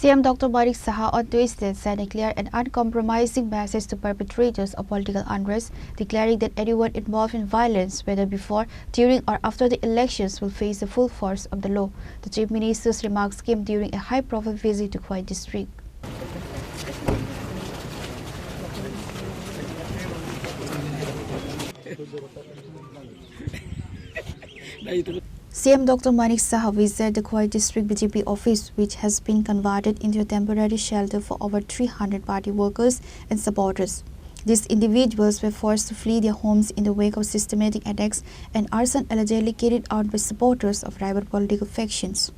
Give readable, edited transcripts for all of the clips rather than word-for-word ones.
CM Dr. Manik Saha on Tuesday sent a clear and uncompromising message to perpetrators of political unrest, declaring that anyone involved in violence, whether before, during or after the elections, will face the full force of the law. The Chief Minister's remarks came during a high-profile visit to Khoi district. CM Dr. Manik Saha visited the Khoi district BJP office, which has been converted into a temporary shelter for over 300 party workers and supporters. These individuals were forced to flee their homes in the wake of systematic attacks and arson allegedly carried out by supporters of rival political factions.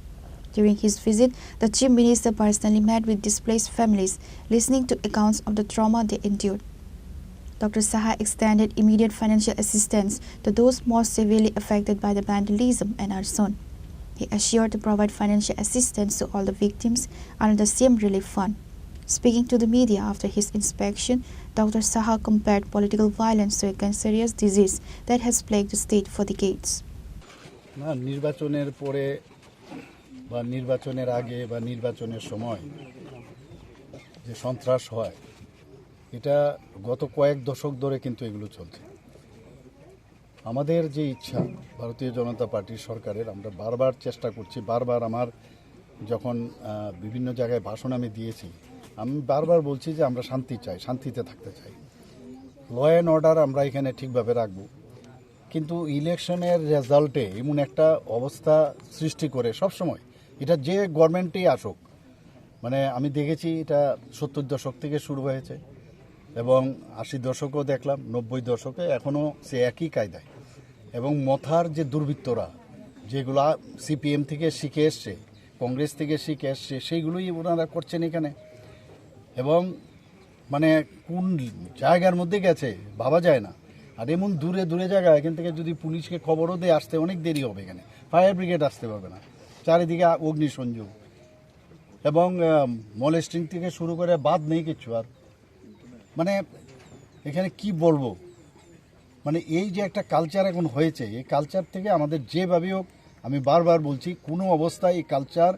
During his visit, the Chief Minister personally met with displaced families, listening to accounts of the trauma they endured. Dr. Saha extended immediate financial assistance to those most severely affected by the vandalism and arson. He assured to provide financial assistance to all the victims under the same relief fund. Speaking to the media after his inspection, Dr. Saha compared political violence to a cancerous disease that has plagued the state for decades. নির্বাচনের পরে বা নির্বাচনের আগে বা নির্বাচনের সময় যে সন্ত্রাস হয় এটা গত কয়েক দশক ধরে কিন্তু এগুলো চলছে। আমাদের যে ইচ্ছা ভারতীয় জনতা পার্টির সরকারের, আমরা বারবার চেষ্টা করছি, বারবার আমার যখন বিভিন্ন জায়গায় ভাষণ আমি দিয়েছি, আমি বারবার বলছি যে আমরা শান্তি চাই, শান্তিতে থাকতে চাই, ল অ্যান্ড অর্ডার আমরা এখানে ঠিকভাবে রাখব। কিন্তু ইলেকশনের রেজাল্টে এমন একটা অবস্থা সৃষ্টি করে সবসময়, এটা যে গভর্নমেন্টেই আসুক, মানে আমি দেখেছি এটা 70 দশক থেকে শুরু হয়েছে এবং 80 দশকও দেখলাম, 90 দশকে এখনও সে একই কায়দায়। এবং মথার যে দুর্বৃত্তরা যেগুলা সিপিএম থেকে শিখে এসছে, কংগ্রেস থেকে শিখে এসছে, সেইগুলোই ওনারা করছেন এখানে। এবং মানে কোন জায়গার মধ্যে গেছে ভাবা যায় না। আর এমন দূরে দূরে জায়গা, এখান থেকে যদি পুলিশকে খবরও দিয়ে আসতে অনেক দেরি হবে, এখানে ফায়ার ব্রিগেড আসতে পারবে না, চারিদিকে অগ্নিসংযোগ এবং মলেস্টিং থেকে শুরু করে বাদ নেই কিছু। আর মানে এখানে কি বলবো, মানে এই যে একটা কালচার এখন হয়েছে, এই কালচার থেকে আমাদের যেভাবে হোক, আমি বারবার বলছি, কোনো অবস্থায় এই কালচার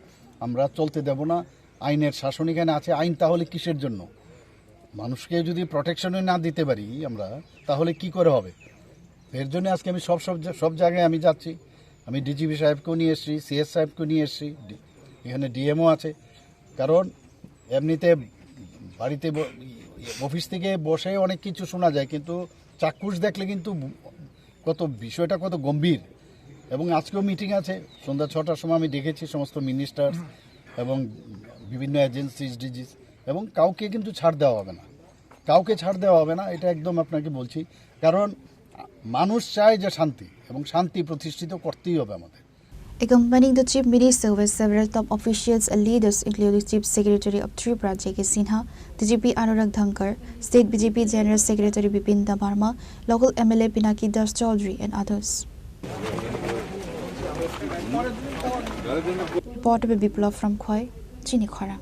আমরা চলতে দেব না। আইনের শাসন এখানে আছে, আইন তাহলে কিসের জন্য? মানুষকে যদি প্রোটেকশনই না দিতে পারি আমরা, তাহলে কি করে হবে? এর জন্য আজকে আমি সব জায়গায় আমি যাচ্ছি। আমি ডিজিপি সাহেবকেও নিয়ে এসেছি, সিএস সাহেবকেও নিয়ে এসেছি, এখানে ডিএমও আছে। কারণ এমনিতে বাড়িতে অফিস থেকে বসে অনেক কিছু শোনা যায়, কিন্তু চাক্ষুষ দেখলে কিন্তু বিষয়টা কত গম্ভীর। এবং আজকেও মিটিং আছে সন্ধ্যা 6টার সময়, আমি দেখেছি সমস্ত মিনিস্টার এবং বিভিন্ন এজেন্সিস, ডিজিস, এবং কাউকে কিন্তু ছাড় দেওয়া হবে না, কাউকে ছাড় দেওয়া হবে না, এটা একদম আপনাকে বলছি। কারণ মানুষ চায় যে শান্তি, এবং শান্তি প্রতিষ্ঠিত করতেই হবে আমাদের। Accompanying the Chief Minister were several top officials and leaders, including Chief Secretary of Tripura J.K. Sinha, DGP Anurag Dhankar, State BJP General Secretary Bipin Dabarma, local MLA Pinaki Das Chaudhary, and others. Reported by Biplov from Khoi, Chini Khora.